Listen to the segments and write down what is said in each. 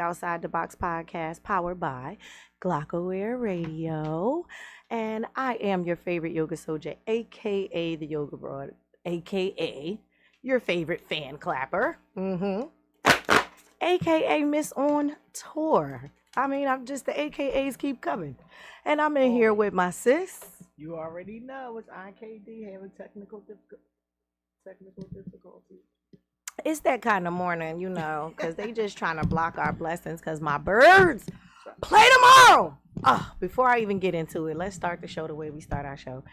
Outside the Box podcast powered by Glockaware Radio. And I am your favorite yoga soldier, aka the Yoga Broad, aka your favorite fan clapper, aka Miss On Tour. I mean, I'm just the AKAs keep coming. And I'm in here with my sis. You already know it's IKD having technical difficulties. It's that kind of morning, because they just trying to block our blessings because my birds play tomorrow. Before I even get into it, let's start the show the way we start our show.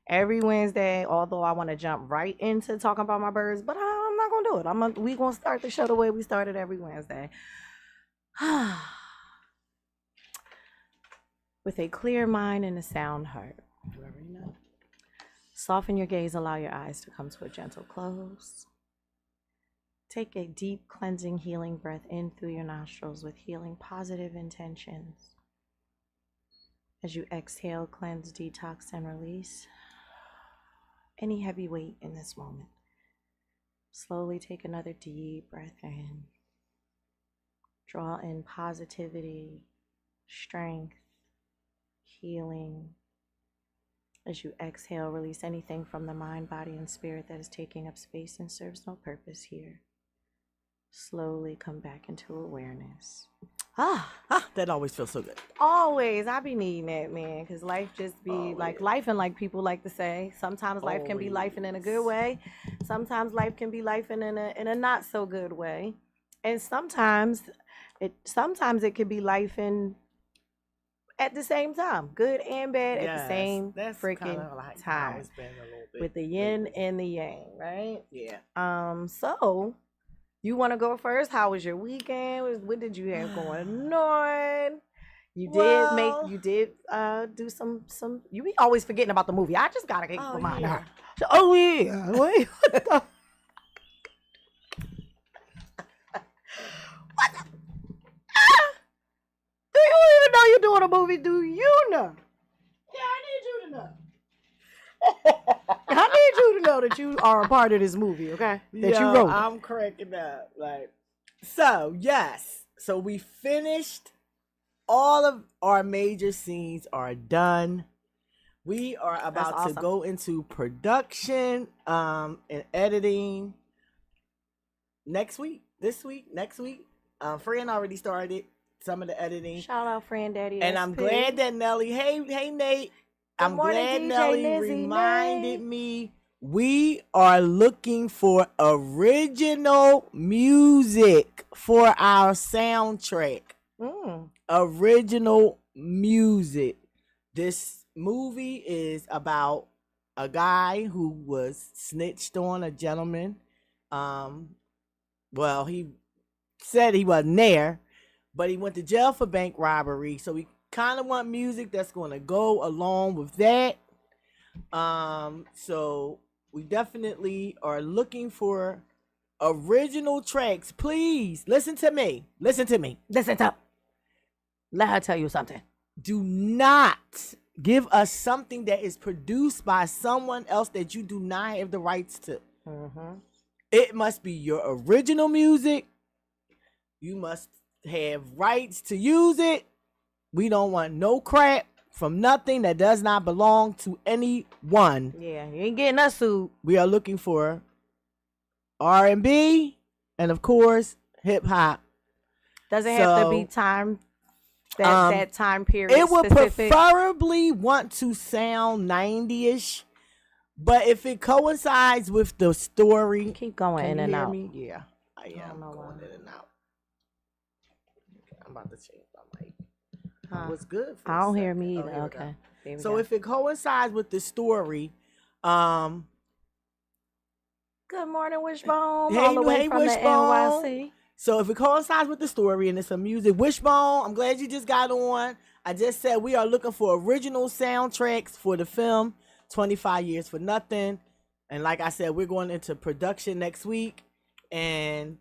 Every Wednesday, although I want to jump right into talking about my birds, but I'm not going to do it. We going to start the show the way we started every Wednesday. With a clear mind and a sound heart. You already know. Soften your gaze, allow your eyes to come to a gentle close. Take a deep, cleansing, healing breath in through your nostrils with healing, positive intentions. As you exhale, cleanse, detox, and release any heavy weight in this moment. Slowly take another deep breath in. Draw in positivity, strength, healing. As you exhale, release anything from the mind, body, and spirit that is taking up space and serves no purpose here. Slowly come back into awareness. That always feels so good. Always. I be needing that, man, because life just be life, and like people like to say, sometimes life can be life in a good way. Sometimes life can be life in a not so good way. And sometimes it could be life in at the same time, good and bad at the same freaking like time. It's been a little bit with the yin and the yang, right? Yeah. So you want to go first? How was your weekend? What did you have going on? You did do some. You be always forgetting about the movie. I just gotta get reminded her. Oh yeah, wait. What the? Do you even know you're doing a movie? Do you know? Yeah, I need you to know. I need you to know that you are a part of this movie, okay? That you wrote. I'm cracking up. So we finished. All of our major scenes are done. We are about to go into production and editing next week. Fran already started some of the editing. Shout out Fran Daddy. And I'm glad that Nelly, hey Nate. I'm glad Nelly reminded me we are looking for original music for our soundtrack. Original music. This movie is about a guy who was snitched on a gentleman. Well, he said he wasn't there, but he went to jail for bank robbery. So we kind of want music that's going to go along with that. So we definitely are looking for original tracks. Please listen to me. Listen up. Let her tell you something. Do not give us something that is produced by someone else that you do not have the rights to. It must be your original music. You must have rights to use it. We don't want no crap from nothing that does not belong to anyone. Yeah, you ain't getting us sued. We are looking for R&B and, of course, hip hop. Doesn't have to be time. That time period. It would preferably want to sound 90ish, but if it coincides with the story, keep going in and out. Me? Yeah, I am going in and out. Okay, I'm about to change my mic. What's good? I don't hear me either. Okay. So if it coincides with the story, good morning, Wishbone. All the way from Wishbone. the NYC. So if it coincides with the story and it's some music, Wishbone, I'm glad you just got on. I just said we are looking for original soundtracks for the film 25 Years for Nothing. And like I said, we're going into production next week and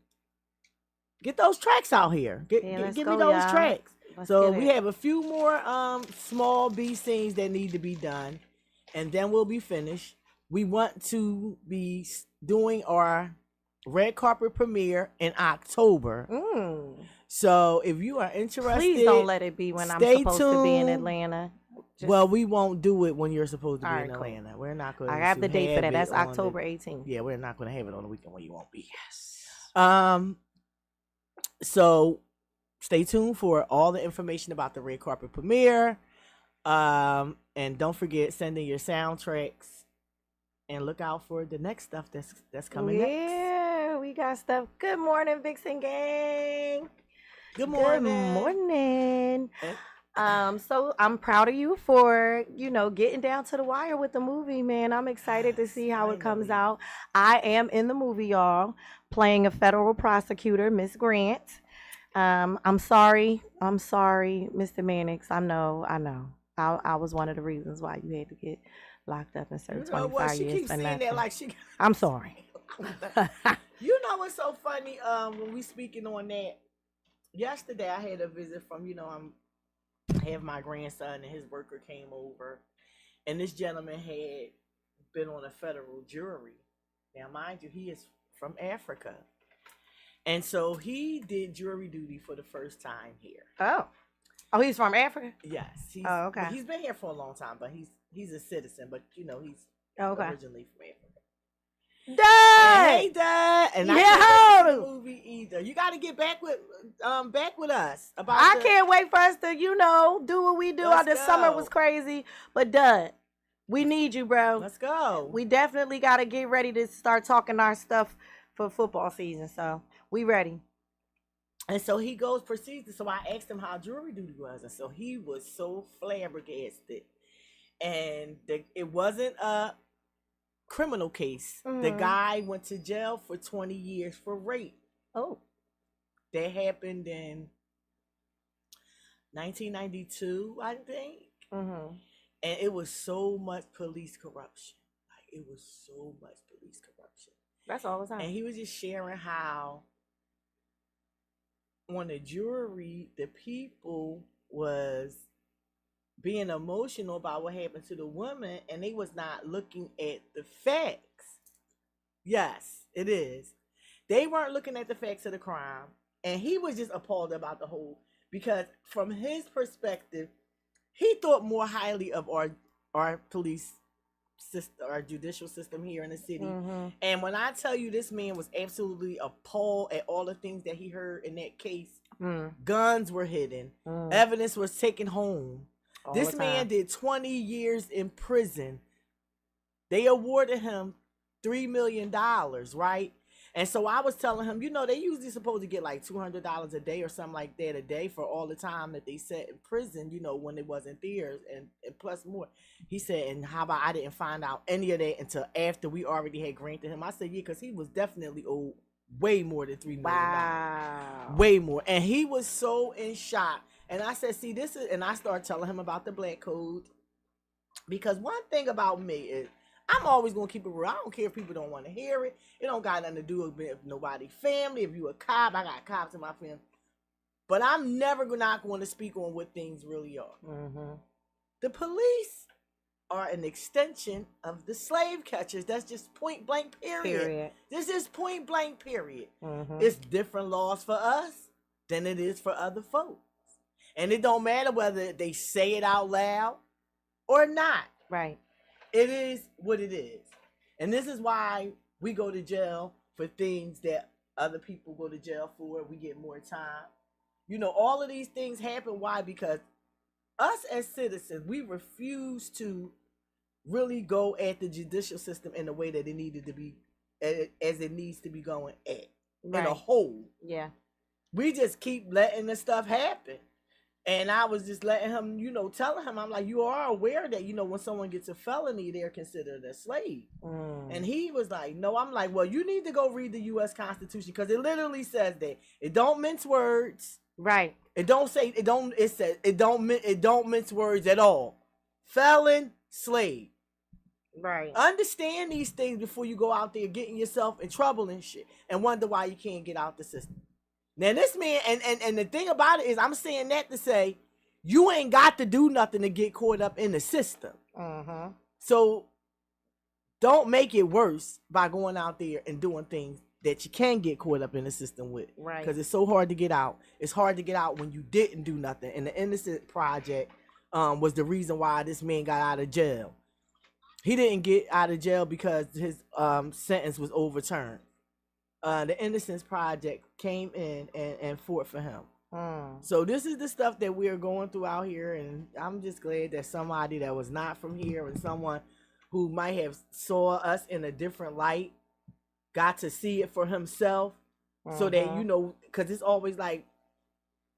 get those tracks out here. Give me those tracks. So we have a few more small B scenes that need to be done, and then we'll be finished. We want to be doing our red carpet premiere in October. So if you are interested, Please don't let it be when I'm stay supposed to be in tuned. Atlanta. Well, we won't do it when you're supposed to be All in right, cool. Atlanta. We're not going to I have the date for that. That's on October 18th. Yeah, we're not going to have it on the weekend when you won't be. Yes. So stay tuned for all the information about the red carpet premiere. And don't forget sending your soundtracks, and look out for the next stuff that's coming next. Yeah, we got stuff. Good morning, Vixen Gang. Good morning. Good morning. So I'm proud of you for, getting down to the wire with the movie, man. I'm excited to see how it comes out. I am in the movie, y'all, playing a federal prosecutor, Miss Grant. I'm sorry, Mr. Mannix. I know. I was one of the reasons why you had to get locked up and serve 25 She years keeps for saying nothing. that like she. I'm sorry. You know what's so funny? When we speaking on that, yesterday I had a visit from, I have my grandson and his worker came over, and this gentleman had been on a federal jury. Now, mind you, he is from Africa, and so he did jury duty for the first time here. Oh, he's from Africa? Yes. Okay. He's been here for a long time, but he's a citizen, but he's okay. originally from Africa. Dad! Hey, Dad! And I Yeah. can't wait to see the movie either. You got to get back with us about. I can't wait for us to, do what we do. The summer go. was crazy, but Dad, we need you, bro. Let's go. We definitely got to get ready to start talking our stuff for football season. So we ready. And so he proceeds. So I asked him how jury duty was, and so he was so flabbergasted. And it wasn't a criminal case. Mm-hmm. The guy went to jail for 20 years for rape. Oh. That happened in 1992, I think. Mm-hmm. And it was so much police corruption. Like, it was so much police corruption. That's all the time. And he was just sharing how on the jury, the people was being emotional about what happened to the woman, and they was not looking at the facts. Yes, it is. They weren't looking at the facts of the crime, and he was just appalled about the whole, because from his perspective, he thought more highly of our police system, our judicial system here in the city. Mm-hmm. And when I tell you, this man was absolutely appalled at all the things that he heard in that case. Guns were hidden, evidence was taken home. This man did 20 years in prison. They awarded him $3 million, right? And so I was telling him, they usually supposed to get like $200 a day or something like that a day for all the time that they sat in prison, when it wasn't theirs, and plus more. He said, and how about I didn't find out any of that until after we already had granted him? I said, yeah, because he was definitely owed way more than $3 million. Wow. Way more. And he was so in shock. And I said, see, and I started telling him about the black code. Because one thing about me is, I'm always going to keep it real. I don't care if people don't want to hear it. It don't got nothing to do with nobody's family. If you a cop, I got cops in my family. But I'm never not going to speak on what things really are. Mm-hmm. The police are an extension of the slave catchers. That's just point blank, period. This is point blank, period. Mm-hmm. It's different laws for us than it is for other folks. And it don't matter whether they say it out loud or not. Right. It is what it is. And this is why we go to jail for things that other people go to jail for. We get more time. All of these things happen. Why? Because us as citizens, we refuse to really go at the judicial system in the way that it needed to be, as it needs to be going at. Right. In a whole. Yeah. We just keep letting this stuff happen. And I was just letting him, telling him, I'm like, you are aware that, when someone gets a felony, they're considered a slave. And he was like, no. I'm like, well, you need to go read the U.S. Constitution, because it literally says that. It don't mince words. Right. It says it don't mince words at all. Felon, slave. Right. Understand these things before you go out there getting yourself in trouble and shit and wonder why you can't get out the system. Now this man, and the thing about it is, I'm saying that to say, you ain't got to do nothing to get caught up in the system. So don't make it worse by going out there and doing things that you can get caught up in the system with. Right. Because it's so hard to get out. It's hard to get out when you didn't do nothing. And the Innocent Project was the reason why this man got out of jail. He didn't get out of jail because his sentence was overturned. The Innocence Project came in and fought for him. So this is the stuff that we're going through out here, and I'm just glad that somebody that was not from here and someone who might have saw us in a different light got to see it for himself, so that, you know, because it's always like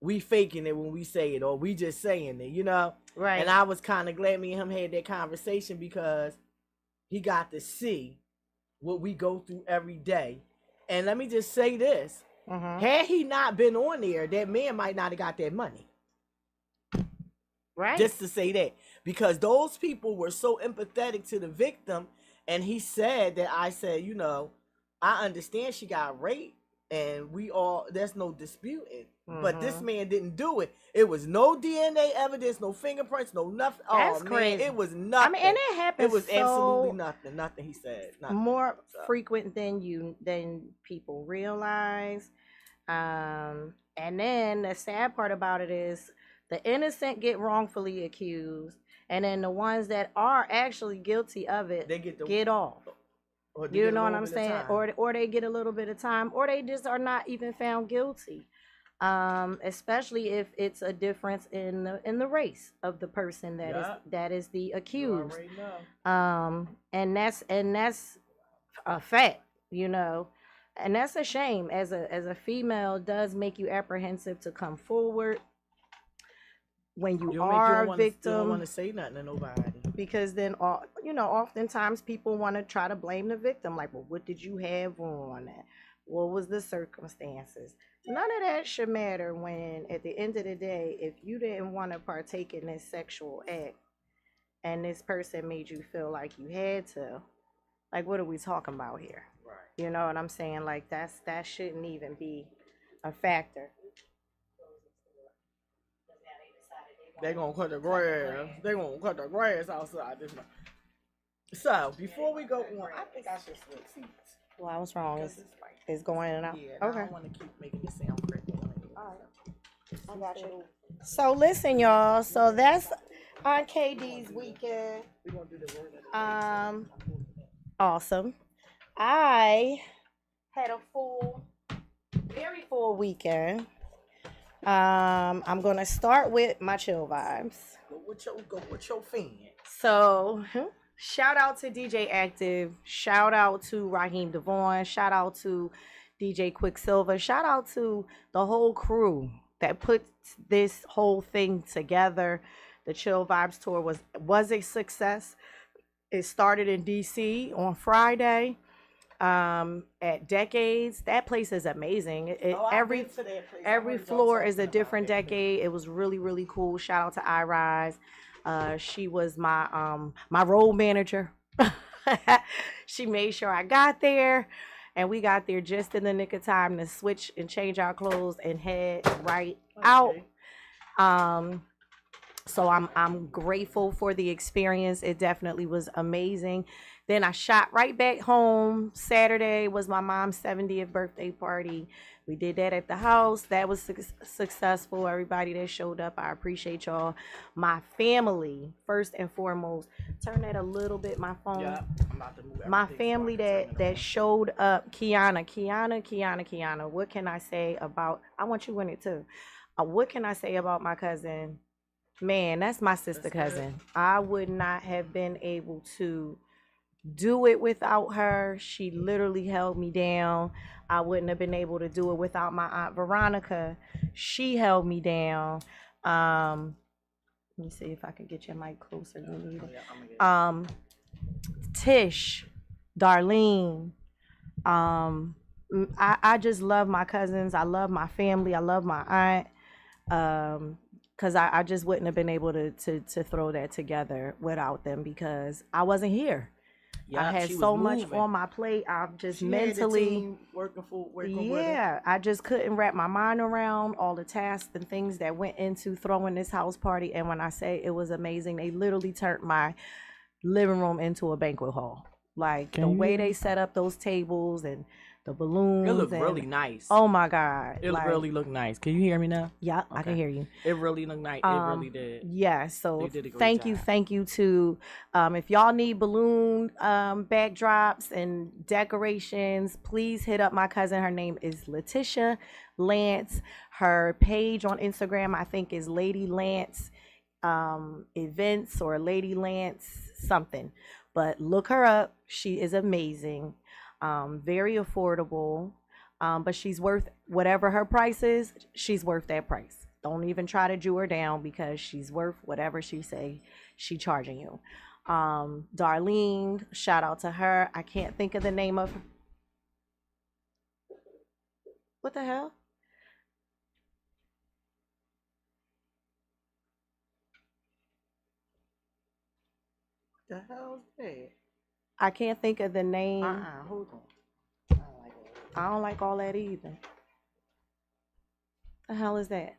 we faking it when we say it, or we just saying it, you know? Right. And I was kind of glad me and him had that conversation because he got to see what we go through every day. And let me just say this. Had he not been on there, that man might not have got that money. Right. Just to say that. Because those people were so empathetic to the victim. And he said that I said, you know, I understand she got raped. And there's no disputing. But this man didn't do it. It was no DNA evidence, no fingerprints, no nothing. That's crazy. Man, it was nothing. I mean, and it happens. It was absolutely nothing. Nothing, he said. Nothing. More frequent than people realize. And then the sad part about it is the innocent get wrongfully accused, and then the ones that are actually guilty of it they get off. You know what I'm saying? Or they get a little bit of time, or they just are not even found guilty. Especially if it's a difference in the race of the person that is the accused. And that's a fact, you know. And that's a shame. As a female, it does make you apprehensive to come forward when you are a victim. You don't want to say nothing to nobody. Because then, you know, oftentimes people want to try to blame the victim. Like, well, what did you have on? What was the circumstances? None of that should matter when, at the end of the day, if you didn't want to partake in this sexual act and this person made you feel like you had to, like, what are we talking about here? Right. You know what I'm saying? Like, that shouldn't even be a factor. They're going to cut the grass. They're going to cut the grass outside this month. So, before we go on, I think I should switch seats. Well, I was wrong. It's going in and out. Yeah, okay. I don't want to keep making it sound pretty. All right. I got you. So, listen, y'all. So, that's on KD's weekend. We're going to do the word. Awesome. I had a very full weekend. I'm gonna start with my chill vibes. Go with your fan. So, shout out to DJ Active. Shout out to Raheem Devon. Shout out to DJ Quicksilver. Shout out to the whole crew that put this whole thing together. The Chill Vibes tour was a success. It started in DC on Friday. At Decades, that place is amazing. Every floor is a different decade. It was really, really cool. Shout out to iRise. She was my road manager. She made sure I got there, and we got there just in the nick of time to switch and change our clothes and head right out. So I'm grateful for the experience. It definitely was amazing. Then I shot right back home. Saturday was my mom's 70th birthday party. We did that at the house. That was successful. Everybody that showed up, I appreciate y'all. My family, first and foremost. Turn that a little bit, my phone. Yeah, I'm about to move my family that showed up. Kiana. What can I say about, I want you in it too. What can I say about my cousin? Man, that's my sister cousin. I would not have been able to do it without her. She literally held me down. I wouldn't have been able to do it without my aunt Veronica. She held me down. Let me see if I can get your mic closer. Tish, Darlene. I just love my cousins. I love my family. I love my aunt. Because I just wouldn't have been able to throw that together without them because I wasn't here. I had so much on my plate. I'm just mentally working. I just couldn't wrap my mind around all the tasks and things that went into throwing this house party. And when I say it was amazing, they literally turned my living room into a banquet hall. Like the way they set up those tables and the balloons. It looked and, really nice. Oh my God. It really looked nice. Can you hear me now? Yeah, I can hear you. It really looked nice. It really did. Yeah, so They did a great thank job. you to if y'all need balloon backdrops and decorations, please hit up my cousin. Her name is Letitia Lance. Her page on Instagram, I think, is Lady Lance events or Lady Lance something. But look her up. She is amazing. Very affordable. But she's worth whatever her price is, she's worth that price. Don't even try to Jew her down because she's worth whatever she say she charging you. Darlene, shout out to her. I can't think of the name of her. What the hell? The hell's that? I can't think of the name. Hold on. I don't like all that either. The hell is that?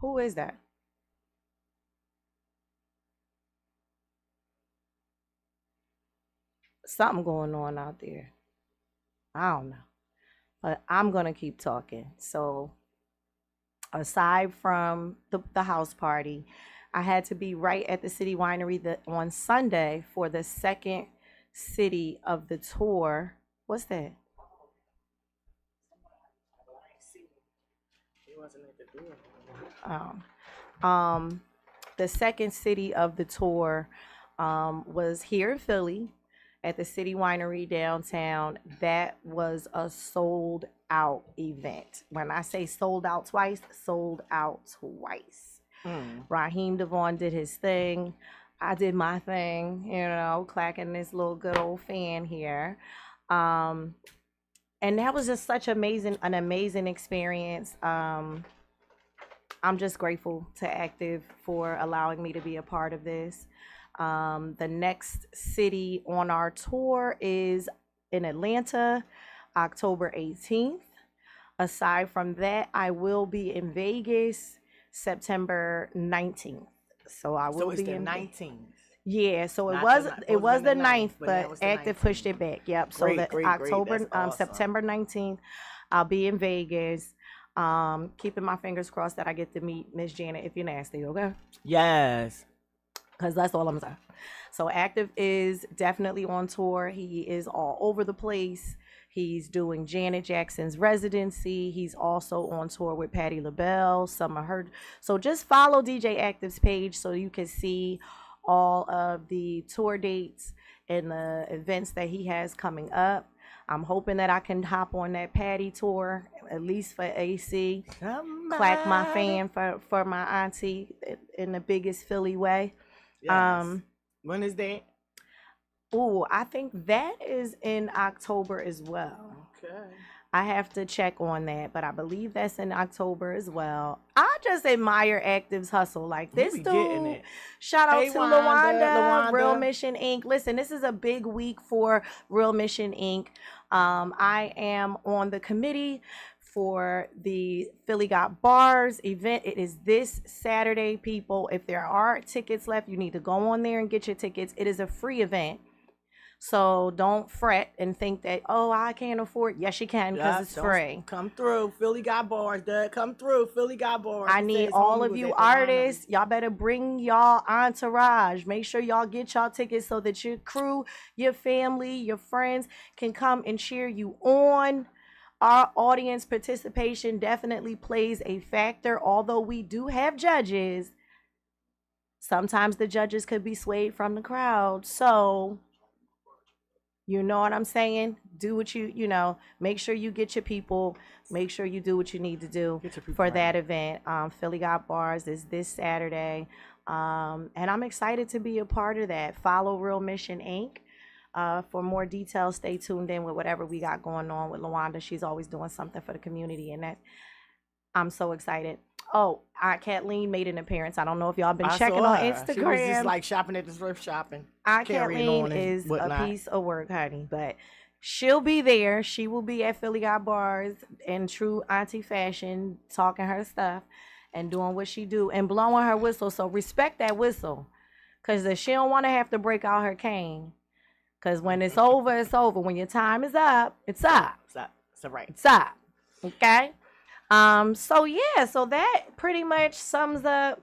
Who is that? Something going on out there. I don't know. But I'm going to keep talking. So, aside from the house party, I had to be right at the City Winery on Sunday for the second city of the tour. What's that? He wasn't at the door. Um, the second city of the tour was here in Philly at the City Winery downtown. That was a sold out event. When I say sold out twice, sold out twice. Raheem Devon did his thing. I did my thing, clacking this little good old fan here. And that was just such an amazing experience. I'm just grateful to Active for allowing me to be a part of this. The next city on our tour is in Atlanta, October 18th. Aside from that, I will be in Vegas September 19th. So I will be in 19th. Yeah, so it Not was the it was the 9th, but now but it's the Active 19th. pushed it back. Yep. So Great, great. October That's awesome. September 19th, I'll be in Vegas. Keeping my fingers crossed that I get to meet Miss Janet if you're nasty, okay? Yes. Because that's all I'm saying. So Active is definitely on tour. He is all over the place. He's doing Janet Jackson's residency. He's also on tour with Patti LaBelle, some of her. So just follow DJ Active's page so you can see all of the tour dates and the events that he has coming up. I'm hoping that I can hop on that Patti tour, at least for AC. Clack my fan for my auntie in the biggest Philly way. Yes. When is that? Oh, I think that is in October as well. Okay. I have to check on that, but I believe that's in October as well. I just admire Active's hustle. Like this You be getting dude. it. Shout out Hey, to Lawanda. Real Mission Inc. Listen, this is a big week for Real Mission Inc. I am on the committee for the Philly Got Bars event. It is this Saturday, people. If there are tickets left, you need to go on there and get your tickets. It is a free event. So don't fret and think that, oh, I can't afford. Yes, you can because it's free. Come through. Philly Got Bars, Dad. Come through. Philly Got Bars. I need all of you artists. Y'all better bring y'all entourage. Make sure y'all get y'all tickets so that your crew, your family, your friends can come and cheer you on. Our audience participation definitely plays a factor. Although we do have judges, sometimes the judges could be swayed from the crowd. So you know what I'm saying? Do what make sure you get your people, make sure you do what you need to do for that event. Philly Got Bars is this Saturday. And I'm excited to be a part of that. Follow Real Mission Inc. For more details, stay tuned in with whatever we got going on with Lawanda. She's always doing something for the community, and that I'm so excited. Oh, Kathleen made an appearance. I don't know if y'all been checking on Instagram. She was just like shopping at the thrift shopping. Kathleen is a piece of work, honey, but she'll be there. She will be at Philly Got Bars in true auntie fashion, talking her stuff and doing what she do and blowing her whistle. So respect that whistle, because she don't want to have to break out her cane. Because when it's over, it's over. When your time is up, it's up. It's right. It's up. Okay. So yeah, so that pretty much sums up,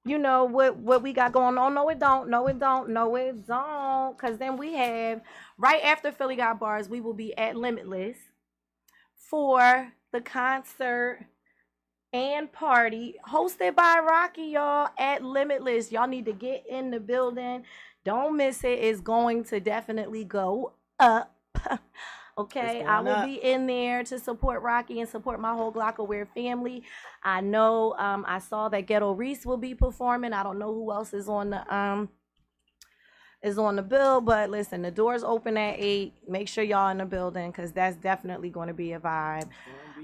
what we got going on. No, it don't. No, it don't. No, it don't. Because then we have, right after Philly Got Bars, we will be at Limitless for the concert and party hosted by Rocky, y'all, at Limitless. Y'all need to get in the building. Don't miss it. It's going to definitely go up. Okay, I will be in there to support Rocky and support my whole Glockaware family. I know I saw that Ghetto Reese will be performing. I don't know who else is on the bill, but listen, the doors open at 8. Make sure y'all in the building because that's definitely going to be a vibe.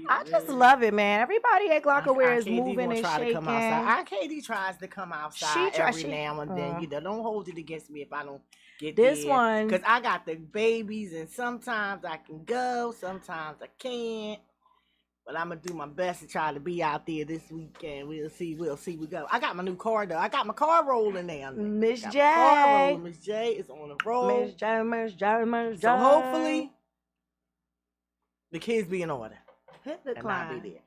I just love it, man. Everybody at Glockaware is moving and shaking. RKD tries to come outside every now and then. Don't hold it against me if I don't get this one, because I got the babies, and sometimes I can go, sometimes I can't. But I'm gonna do my best to try to be out there this weekend. We'll see. We go. I got my new car though. I got my car rolling now. Miss J. Miss J is on the roll. Miss J. So hopefully the kids be in order. Hit the climb. Be there.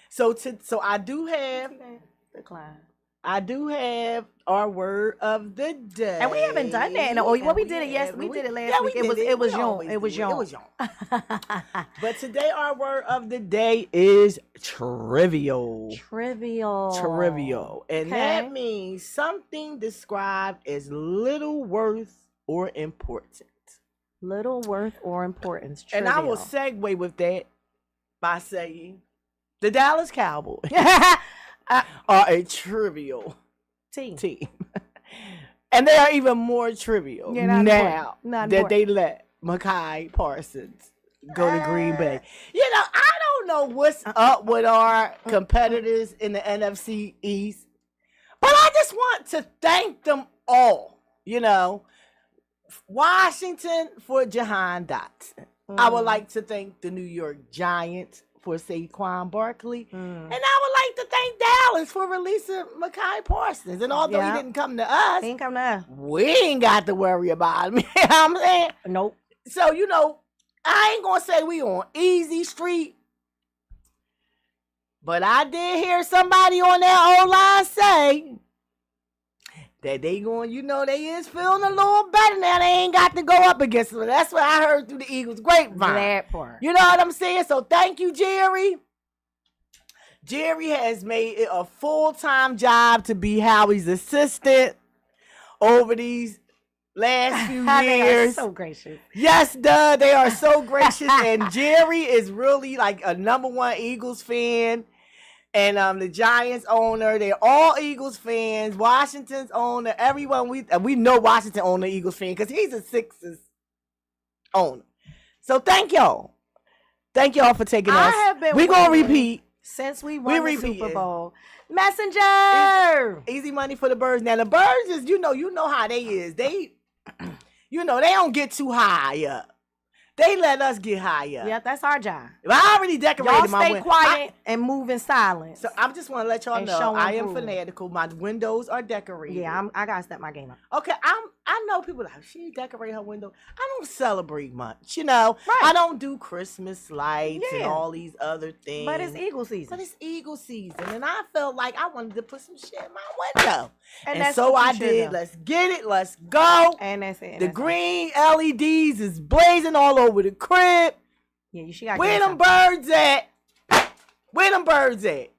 So I do have the climb. I do have our word of the day, and we haven't done that. We did it. Yes, we did it last week. It was young. But today our word of the day is trivial. And that means something described as little worth or important. Little worth or importance. Trivial. And I will segue with that by saying the Dallas Cowboys are a trivial team. And they are even more trivial now that they let Mekhi Parsons go to Green Bay. I don't know what's up with our competitors in the NFC East, but I just want to thank them all. Washington for Jahan Dotson. I would like to thank the New York Giants for Saquon Barkley. And I would like to thank Dallas for releasing Mekhi Parsons. And although he didn't come to us, we ain't got to worry about him. You know what I'm saying? Nope. So, I ain't going to say we on easy street. But I did hear somebody on that O-line say that they going, they is feeling a little better now. They ain't got to go up against them. That's what I heard through the Eagles grapevine. That part. You know what I'm saying? So thank you, Jerry. Jerry has made it a full-time job to be Howie's assistant over these last few years. They are so gracious. Yes, they are so gracious. And Jerry is really like a number one Eagles fan. And the Giants owner, they're all Eagles fans. Washington's owner, everyone we know Washington owner Eagles fan because he's a Sixers owner. So thank y'all. Thank y'all for taking us. We're gonna repeat since we won the Super Bowl. Messenger. Easy money for the Birds. Now the Birds is you know how they is. They they don't get too high up. They let us get higher. Yeah, that's our job. I already decorated my window. Y'all stay quiet and move in silence. So I just want to let y'all know I am fanatical. My windows are decorated. Yeah, I gotta step my game up. Okay, I know people like she decorate her window. I don't celebrate much, Right. I don't do Christmas lights and all these other things. But it's Eagle season. And I felt like I wanted to put some shit in my window. And so I did. Let's get it. Let's go. And that's it. The green LEDs is blazing all over the crib. Yeah, you should got. Where them birds at? Where them birds at?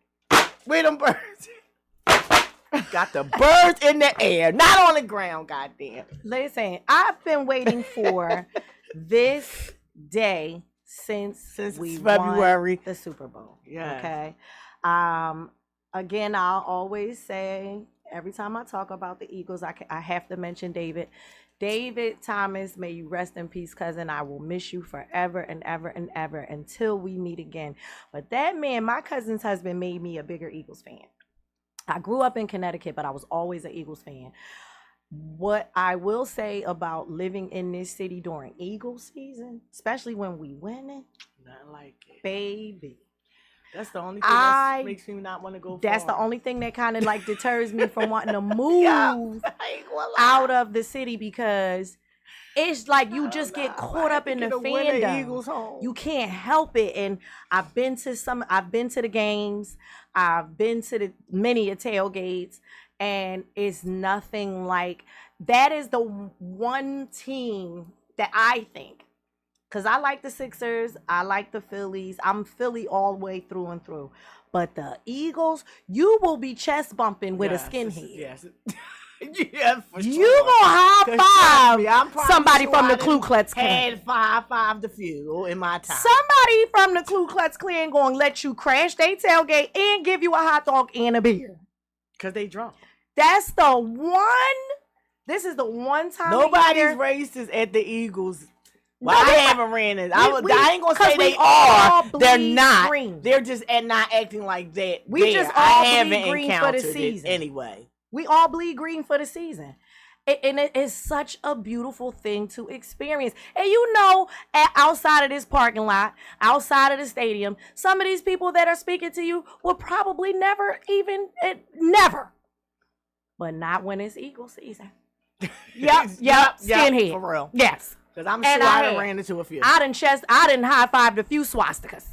Where them birds at? Got the birds in the air, not on the ground, goddamn. Listen, I've been waiting for this day since we February won the Super Bowl. Yeah. Okay. Again, I'll always say every time I talk about the Eagles, I have to mention David. David Thomas, may you rest in peace, cousin. I will miss you forever and ever and ever until we meet again. But that man, my cousin's husband, made me a bigger Eagles fan. I grew up in Connecticut, but I was always an Eagles fan. What I will say about living in this city during Eagles season, especially when we winning, not like it, baby. That's the only thing that makes me not want to go. That's the only thing that kind of like deters me from wanting to move out of the city, because it's like you just get caught up in the fandom. You can't help it. And I've been to the games. I've been to many tailgates, and it's nothing like that. Is the one team that I think, because I like the Sixers, I like the Phillies. I'm Philly all the way through and through. But the Eagles, you will be chest bumping with a skinhead. Yes. Yeah, for sure. You gonna high five somebody from the Ku Klux Klan. Had 5 the few in my time. Somebody from the Ku Klux Klan gonna let you crash their tailgate and give you a hot dog and a beer. Because they drunk. That's the one. This is the one time. Nobody's racist at the Eagles. Well, I haven't ran it. I ain't gonna say they are. They're not. Green. They're just not acting like that. We just all bleed green for the season anyway. We all bleed green for the season. And it is such a beautiful thing to experience. And you know, outside of this parking lot, outside of the stadium, some of these people that are speaking to you will probably never. But not when it's Eagle season. Yep, skinhead. For real. Yes. Because I'm sure I done ran into a few. I done high-fived a few swastikas.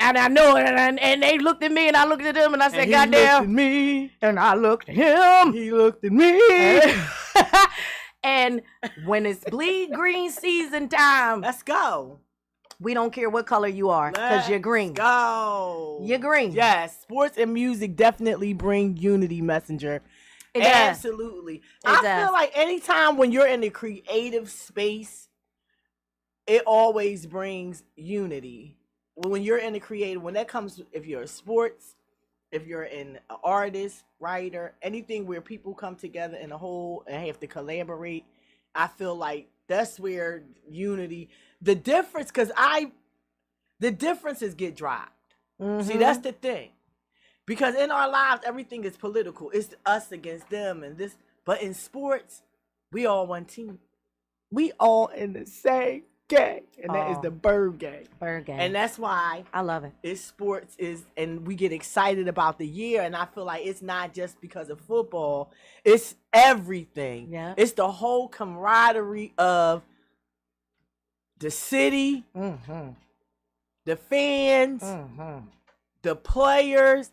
And I know it, and they looked at me, and I looked at them, and I said, "Goddamn!" He looked at me, and I looked at him. He looked at me. And when it's bleed green season time, let's go. We don't care what color you are, because you're green. Go. You're green. Yes, sports and music definitely bring unity, Messenger. It does. Absolutely. I feel like anytime when you're in a creative space, it always brings unity. When you're in the creative, when that comes, if you're a sports, if you're an artist, writer, anything where people come together in a whole and have to collaborate, I feel like that's where unity, the differences get dropped. Mm-hmm. See, that's the thing. Because in our lives, everything is political. It's us against them and this. But in sports, we all one team. We all in the same gang. And that is the Bird Gang. Bird Gang. And that's why I love it. It's sports and we get excited about the year. And I feel like it's not just because of football. It's everything. Yeah. It's the whole camaraderie of the city, the fans, the players,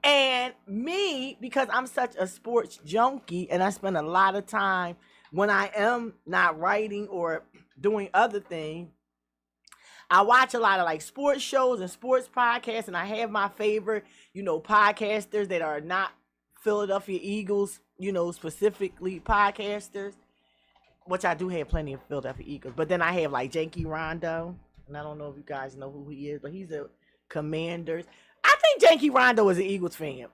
and me, because I'm such a sports junkie and I spend a lot of time when I am not writing or doing other things. I watch a lot of like sports shows and sports podcasts, and I have my favorite, podcasters that are not Philadelphia Eagles, specifically podcasters, which I do have plenty of Philadelphia Eagles. But then I have like Janky Rondo, and I don't know if you guys know who he is, but he's a Commanders. I think Janky Rondo is an Eagles fan.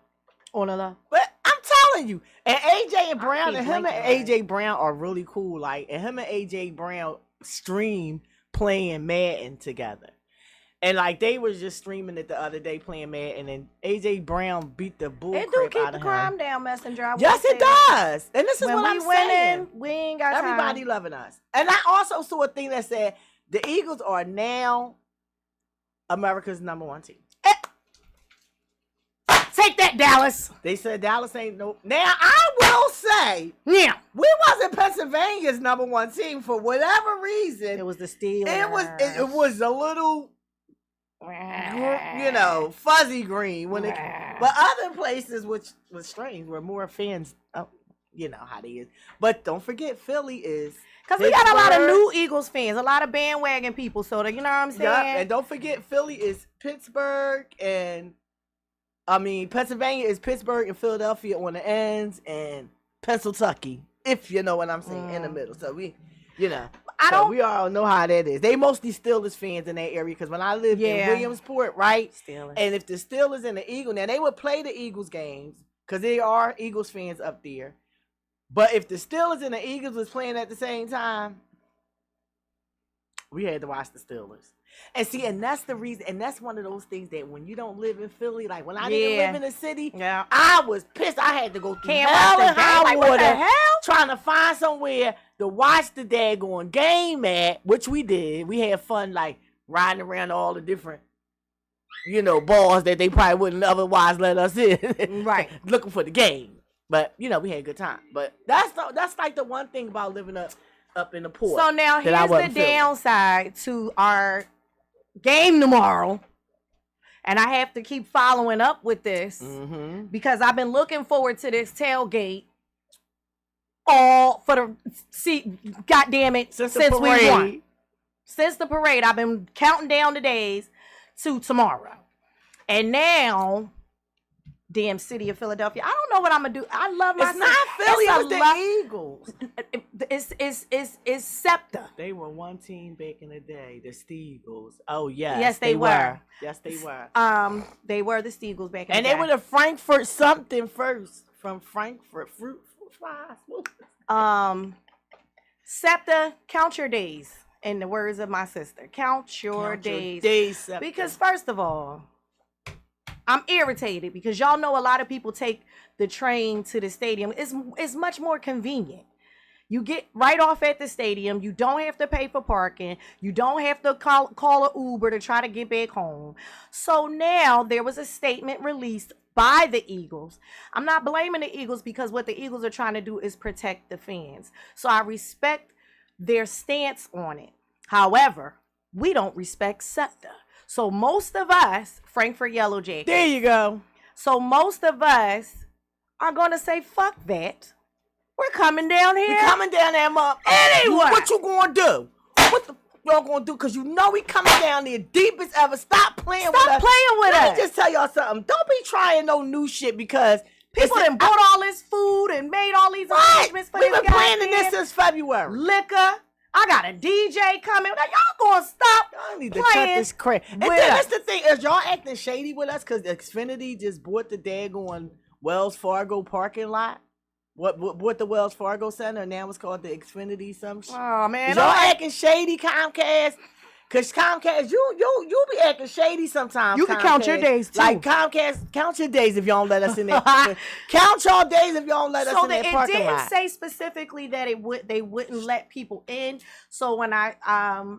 Oh no. But I'm telling you, and AJ and Brown, and him and AJ Brown are really cool. Like, and him and AJ Brown stream playing Madden together. And like they was just streaming it the other day playing Madden, and AJ Brown beat the bull crap out of him. It do keep the crime down, Messenger. Yes, it does. And this is when what I'm saying. We ain't got everybody time. Loving us. And I also saw a thing that said the Eagles are now America's number one team. Take that, Dallas. They said Dallas ain't no. Now I will say, yeah, we wasn't Pennsylvania's number one team for whatever reason. It was the Steelers. It was a little, fuzzy green when it. But other places, which was strange, where more fans. You know how they is. But don't forget, Philly is. Because we got a lot of new Eagles fans, a lot of bandwagon people. So, you know what I'm saying? Yeah, and don't forget, Philly is Pittsburgh and. Pennsylvania is Pittsburgh and Philadelphia on the ends, and Pennsylvania, if you know what I'm saying, in the middle. So we all know how that is. They mostly Steelers fans in that area because when I lived in Williamsport, right? Steelers. And if the Steelers and the Eagles, now they would play the Eagles games because they are Eagles fans up there. But if the Steelers and the Eagles was playing at the same time, we had to watch the Steelers. And see, and that's the reason, and that's one of those things that when you don't live in Philly, like when I didn't live in the city, I was pissed. I had to go through hell and high water trying to find somewhere to watch the daggone game at, which we did. We had fun, like riding around all the different balls that they probably wouldn't otherwise let us in. Right. Looking for the game. But, we had a good time. But that's like the one thing about living up in the port. So now here's the downside to our game tomorrow. And I have to keep following up with this because I've been looking forward to this tailgate goddamn it, since we won. Since the parade, I've been counting down the days to tomorrow. And now, damn city of Philadelphia, I don't know what I'm going to do. I love my city. It's not Philly, it's the Eagles. It's SEPTA. They were one team back in the day, the Steagles. Oh, yes. Yes, they were. Yes, they were. They were the Steagles back in the day. And they were the Frankfurt something first. From Frankfurt. Fruit flies. SEPTA, count your days. In the words of my sister, count your days. Because first of all, I'm irritated because y'all know a lot of people take the train to the stadium. It's much more convenient. You get right off at the stadium. You don't have to pay for parking. You don't have to call an Uber to try to get back home. So now there was a statement released by the Eagles. I'm not blaming the Eagles because what the Eagles are trying to do is protect the fans. So I respect their stance on it. However, we don't respect SEPTA. So most of us, Frankfurt Yellow Jackets. There you go. So most of us are going to say, fuck that. We're coming down here. We're coming down there, Mom. Anyway. What you going to do? What the y'all going to do? Because we coming down there deep as ever. Stop playing with us. Stop playing with us. Let me just tell y'all something. Don't be trying no new shit because people done bought all this food and made all these arrangements for this guy. We've been planning this since February. Liquor. I got a DJ coming. Now, y'all gonna stop y'all need playing to cut this crap. And then that's the thing. Is y'all acting shady with us because Xfinity just bought the daggone Wells Fargo parking lot? What the Wells Fargo Center? Now it's called the Xfinity some shit. Oh, man. Y'all acting shady, Comcast? Because Comcast, you be acting shady sometimes. You can count your days, too. Like Comcast, count your days if y'all don't let us in there. Count your days if y'all don't let us in that parking lot. So it didn't say specifically that they wouldn't let people in. So when I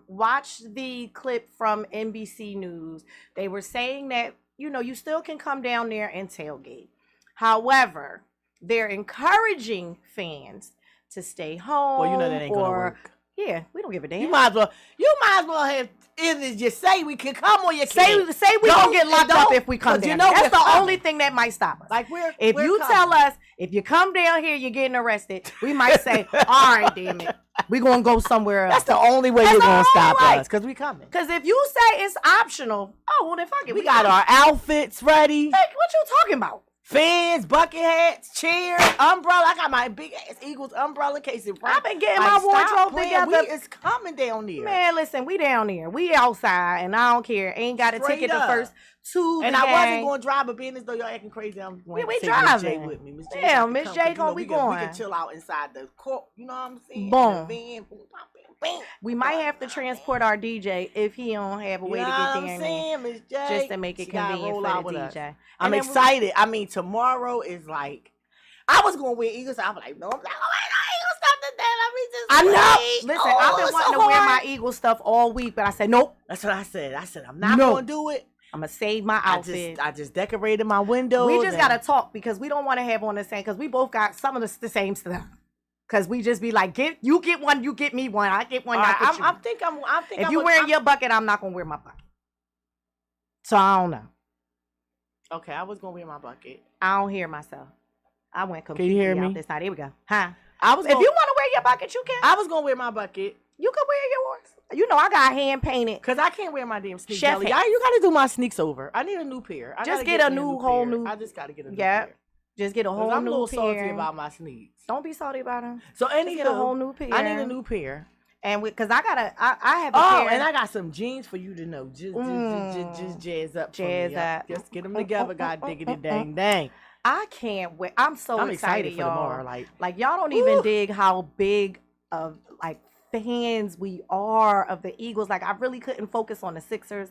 watched the clip from NBC News, they were saying that, you still can come down there and tailgate. However, they're encouraging fans to stay home. Well, that ain't going to work. Yeah, we don't give a damn. You might as well have either just say we can come or you can't. Say we don't get locked up if we come down. That's the only thing that might stop us. Like if you tell us if you come down here, you're getting arrested. We might say, all right, damn it, we're gonna go somewhere else. That's the only way you're gonna stop us because we coming. Because if you say it's optional, well then fuck it. We got our outfits ready. Hey, what you talking about? Fans, bucket hats, chairs, umbrella. I got my big ass Eagles umbrella in case it rains. I've been getting my wardrobe together. It's coming down there. Man, listen, we down there. We outside, and I don't care. Ain't got a ticket the first two. And I wasn't going to drive, but being as though y'all acting crazy, I'm going to take Miss J with me. Miss J, yeah, Miss J gonna be going. We can chill out inside the court. You know what I'm saying? Boom. Van, we might have to transport our DJ if he don't have a way to get there, just to make it convenient for the DJ. I'm excited. I mean, tomorrow is like, I was going to wear Eagles. I'm like, no, I'm not going to wear no Eagles stuff today. I know. Listen, I've been wanting to wear my Eagle stuff all week, but I said, nope. That's what I said. I'm not going to do it. I'm going to save my outfit. I just decorated my windows. We just got to talk because we don't want to have on the same, because we both got some of the same stuff. Because we just be like, you get one, you get me one. I get one, I get you. I think if you wearing your bucket, I'm not going to wear my bucket. So I don't know. Okay, I was going to wear my bucket. I don't hear myself. I went completely out this side. Here we go. Huh? If you want to wear your bucket, you can. I was going to wear my bucket. You can wear yours. You know I got hand painted. Because I can't wear my damn sneaks. You got to do my sneaks over. I need a new pair. Just get a whole new. I just got to get a new pair. Just get a whole new pair. I'm a little salty about my sneaks. Don't be salty about them. So get a whole new pair. I need a new pair. And because I have a pair. And I got some jeans for you to know. Just jazz up. Jazz up. Just get them together. God diggity dang dang. I can't wait. I'm excited for tomorrow. Like y'all don't even dig how big of fans we are of the Eagles. Like I really couldn't focus on the Sixers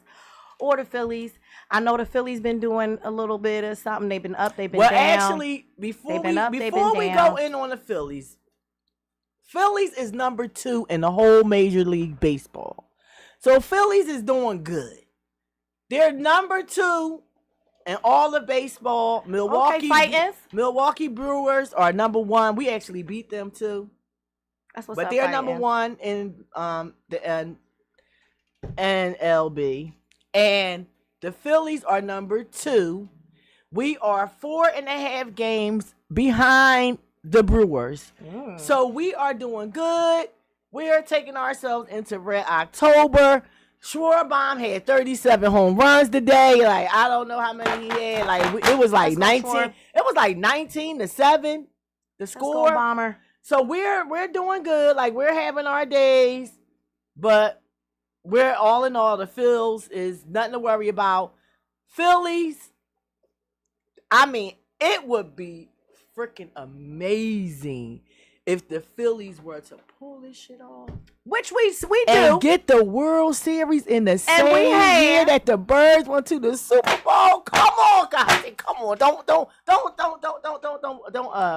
or the Phillies. I know the Phillies been doing a little bit of something. They've been up, they've been down. Well, actually, before we go in on the Phillies is number 2 in the whole Major League Baseball. So Phillies is doing good. They're number 2 in all of baseball. Okay, Titans. Milwaukee Brewers are number 1. We actually beat them too. That's what's But up, they're Titans. number 1 in the NLB. And the Phillies are number 2. We are 4.5 games behind the Brewers. So we are doing good. We are taking ourselves into Red October. Schwarbaum had 37 home runs today. Like, I don't know how many he had. Like, it was like 19. It was like 19-7 the score. Bomber. So we're doing good. Like, we're having our days, but we're all in all, the Phils is nothing to worry about. Phillies, I mean, it would be freaking amazing if the Phillies were to pull this shit off, which we do, and get the World Series in the same year that the Birds went to the Super Bowl. Come on, guys, come on, don't.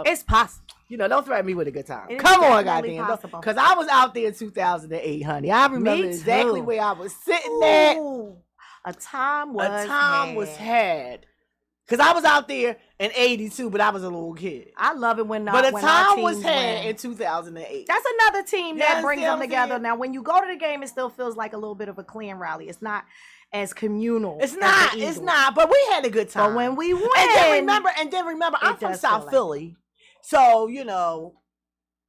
It's possible. You know, don't threaten me with a good time. It's come on, definitely goddamn, possible. because I was out there in 2008, honey. I remember exactly where I was sitting at. A time was had. Because I was out there in 82, but I was a little kid. I love it when but a when time was had in 2008. That's another team that brings them together. Saying? Now, when you go to the game, it still feels like a little bit of a clan rally. It's not as communal. It's not. But we had a good time. But when we win, and then remember, I'm from South Philly, so you know,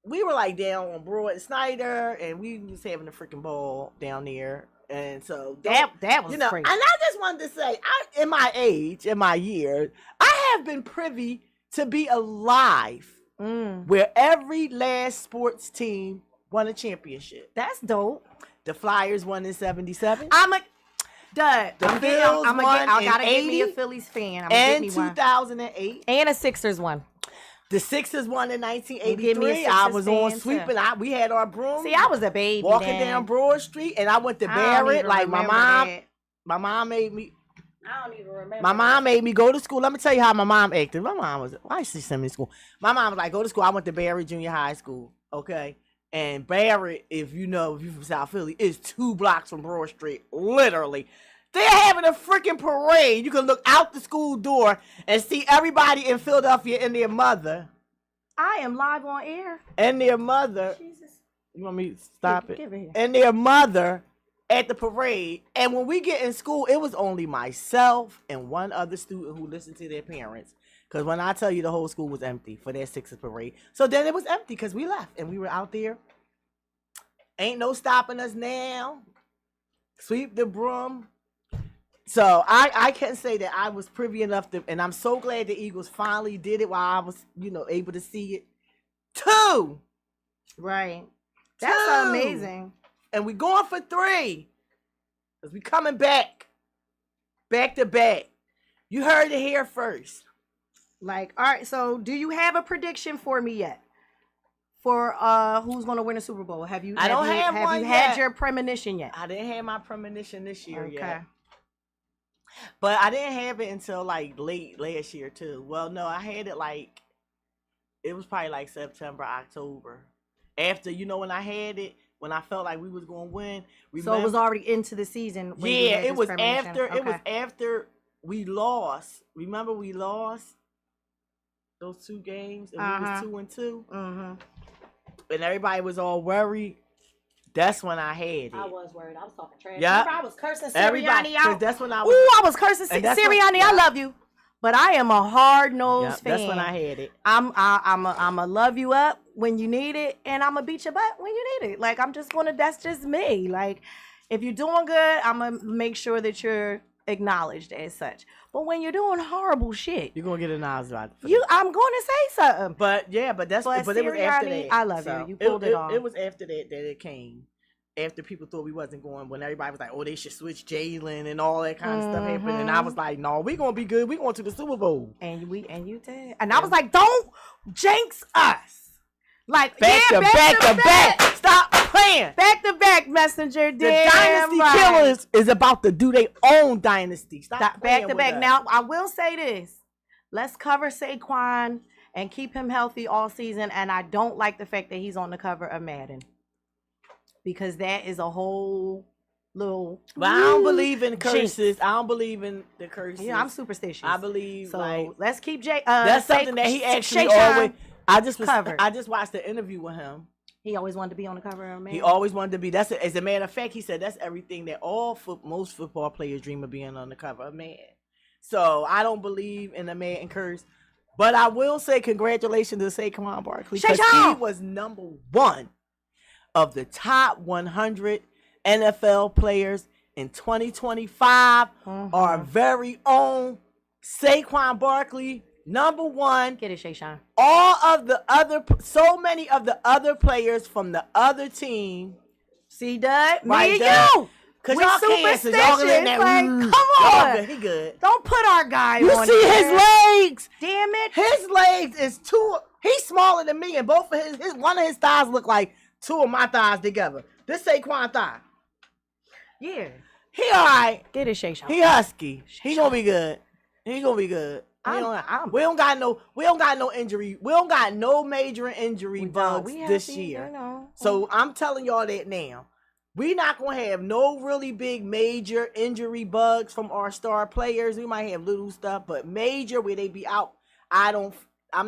we were like down on Broad and Snyder, and we was having a freaking ball down there. And so that was crazy. And I just wanted to say, in my years, I have been privy to be alive where every last sports team won a championship. That's dope. The Flyers won in 77. I gotta get '80, me a Phillies fan. And 2008. And a Sixers one. The Sixers won in 1983. I was on sweeping. We had our broom. See, I was a baby walking down Broad Street, and I went to Barrett. Like my mom made me. I don't even remember. My mom made me go to school. Let me tell you how my mom acted. My mom was, why did she send me to school? My mom was like, go to school. I went to Barrett Junior High School. Okay. And Barrett, if you're from South Philly, is 2 blocks from Broad Street. Literally. They're having a freaking parade. You can look out the school door and see everybody in Philadelphia and their mother. I am live on air. And their mother. Jesus. You want me to stop it? Give it here. And their mother at the parade. And when we get in school, it was only myself and one other student who listened to their parents. Because when I tell you, the whole school was empty for their Sixers parade. So then it was empty because we left and we were out there. Ain't no stopping us now. Sweep the broom. So I can say that I was privy enough to, and I'm so glad the Eagles finally did it while I was, able to see it. 2. Right. That's amazing. And we going for 3. Because we coming back. Back to back. You heard it here first. Like, all right, so do you have a prediction for me yet? For who's going to win the Super Bowl? Have you had your premonition yet? I didn't have my premonition this year yet. But I didn't have it until like late last year too. Well, no, I had it like, it was probably like September, October. After, when I had it, when I felt like we was going to win. So it was already into the season. When it was after. Okay. It was after we lost. Remember we lost those 2 games and we was 2-2. Mm-hmm. And everybody was all worried. That's when I had it. I was worried. I was talking trash. Yeah. I was cursing Sirianni out. That's when I was. Ooh, I was cursing Sirianni. I love you, but I am a hard-nosed fan. That's when I had it. I'm a love you up when you need it, and I'm gonna beat your butt when you need it. Like, that's just me. Like, if you're doing good, I'm gonna make sure that you're acknowledged as such. But when you're doing horrible shit, you're gonna get acknowledged. I'm gonna say something. But it was after that. I love you. You pulled it off. It was after that it came. After people thought we wasn't going, when everybody was like, oh, they should switch Jalen and all that kind of stuff happened. And I was like, no, we're gonna be good. We're going to the Super Bowl. And you did. And I was like, don't jinx us. Like, back to back. Stop playing. Back to back, Messenger. The Dynasty Killers is about to do their own dynasty. Stop back to back. Now, I will say this. Let's cover Saquon and keep him healthy all season. And I don't like the fact that he's on the cover of Madden. Because that is a whole little. But I don't believe in jinx. curses. I don't believe in the curses. Yeah, I'm superstitious. I believe So like let's keep Jay. that's something that he actually Shay always. Sean covered. I just watched the interview with him. He always wanted to be on the cover of Man. He always wanted to be. As a matter of fact, he said that's everything that most football players dream of, being on the cover of Man. So I don't believe in the man curse, but I will say congratulations to Saquon Barkley because he was number 1 of the top 100 NFL players in 2025. Our very own Saquon Barkley, number 1. Get it, Shay Sean. So many of the other players from the other team. See that? Right, Me and you. Cause we y'all cancer, y'all in that. Like, come on, he good. Don't put our guy you on. You see there. his legs? Damn it! His legs is too. He's smaller than me, and both of his one of his thighs look like 2 of my thighs together. This Saquon thigh. Yeah, he all right. Get it, Shay Sean. He husky. He gonna be good. He gonna be good. We don't got no injury. We don't got no major injury bugs this year. So I'm telling y'all that now. We not gonna have no really big major injury bugs from our star players. We might have little stuff, but major where they be out, I'm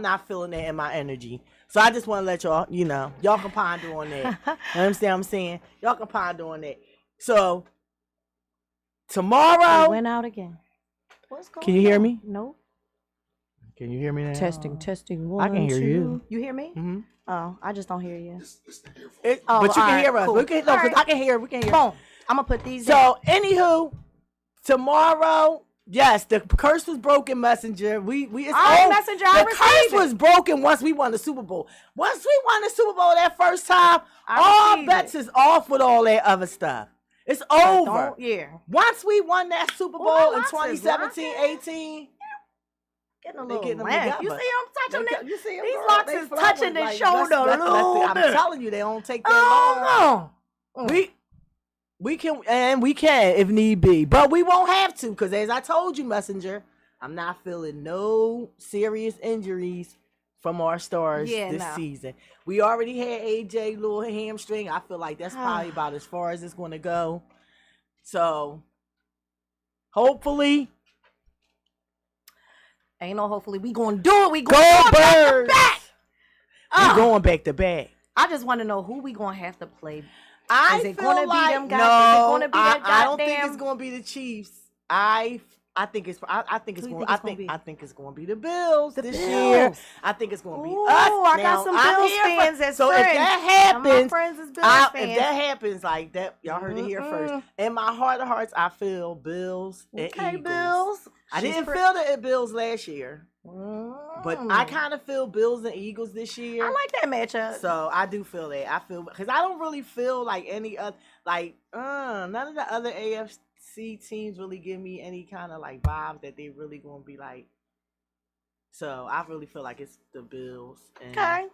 not feeling that in my energy. So I just want to let y'all, y'all can ponder on that. You understand what I'm saying? Y'all can ponder on that. So tomorrow, we went out again. What's going on? Can you hear me? No. Can you hear me now? Testing. 1, I can hear 2. you. You hear me? Mm-hmm. Oh, I just don't hear you. But you can hear us. Cool. We can, no, because I can hear. We can hear. Boom. I'm gonna put these. So, anywho, tomorrow, yes, the curse was broken, Messenger. Messenger. The curse was broken once we won the Super Bowl. Once we won the Super Bowl that first time, all bets is off with all that other stuff. It's over. Once we won that Super Bowl in 2017-18. Getting a little lamp. You see I'm touching it? These locks is touching the shoulder a little bit. I'm telling you, they don't take that long. We can if need be, but we won't have to, because as I told you, Messenger, I'm not feeling no serious injuries from our stars this season. We already had AJ little hamstring. I feel like that's probably about as far as it's going to go. So hopefully. Ain't no hopefully. We gonna do it. We going back to back. We going back to back. I just want to know who we gonna have to play. Is it gonna be them guys? No, is it gonna be that I don't think it's gonna be the Chiefs. I think it's going to be the Bills this year. I think it's going to be us. I got some Bills fans as so friends. If that happens, my friends is Bills fans. If that happens like that, y'all heard it here first. In my heart of hearts, I feel Bills and Eagles. Bills. I didn't feel the Bills last year, but I kind of feel Bills and Eagles this year. I like that matchup. So I do feel that. I feel because I don't really feel like any other none of the other AFC teams really give me any kind of like vibe that they really gonna be like. So I really feel like it's the Bills and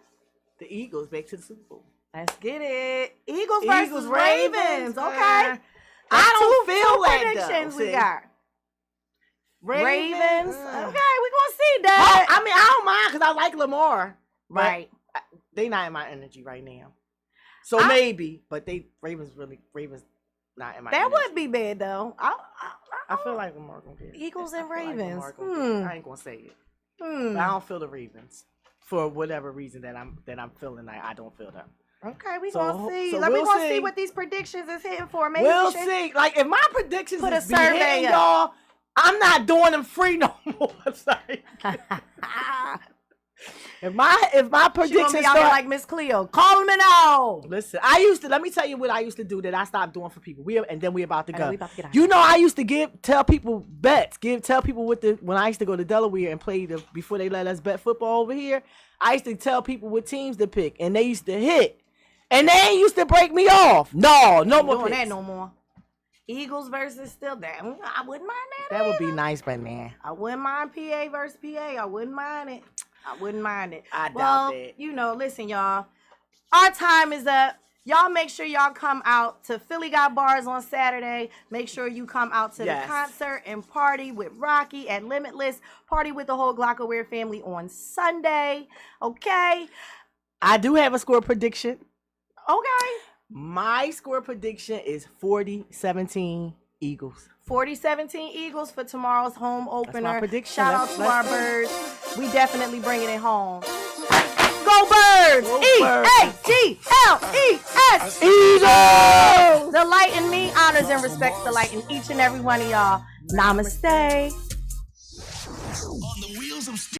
the Eagles back to the Super Bowl. Let's get it. Eagles versus Ravens. Okay. I don't feel like predictions we got. Ravens. Okay, we gonna see that. I mean, I don't mind because I like Lamar. Right. They not in my energy right now. So maybe, but Ravens not in my. That would be bad though. I feel like Lamar gonna get it. Eagles and Ravens. I ain't gonna say it. But I don't feel the Ravens for whatever reason that I'm feeling like I don't feel them. Okay, we gonna see. We gonna see what these predictions is hitting for. Maybe we'll see. Like if my predictions put a survey hitting, y'all, I'm not doing them free no more. I'm sorry. If my predictions start like Miss Cleo, call me now. Listen, let me tell you what I used to do that I stopped doing for people. We about to go. I used to tell people bets. Tell people when I used to go to Delaware and play before they let us bet football over here. I used to tell people what teams to pick, and they used to hit, and they ain't used to break me off. No more doing that no more. Eagles versus still that. I wouldn't mind that. That would be nice, but man, I wouldn't mind PA versus PA. I wouldn't mind it. I doubt that. Listen, y'all. Our time is up. Y'all make sure y'all come out to Philly Got Bars on Saturday. Make sure you come out to the concert and party with Rocky at Limitless. Party with the whole Glockaware family on Sunday. Okay? I do have a score prediction. Okay. My score prediction is 40-17 Eagles. 40-17 Eagles for tomorrow's home opener. prediction. Shout out Let's- to our birds. We definitely bringing it home. Go Birds! Go E-A-G-L-E-S! Eagles! The light in me honors and respects the light in each and every one of y'all. Namaste. On the wheels of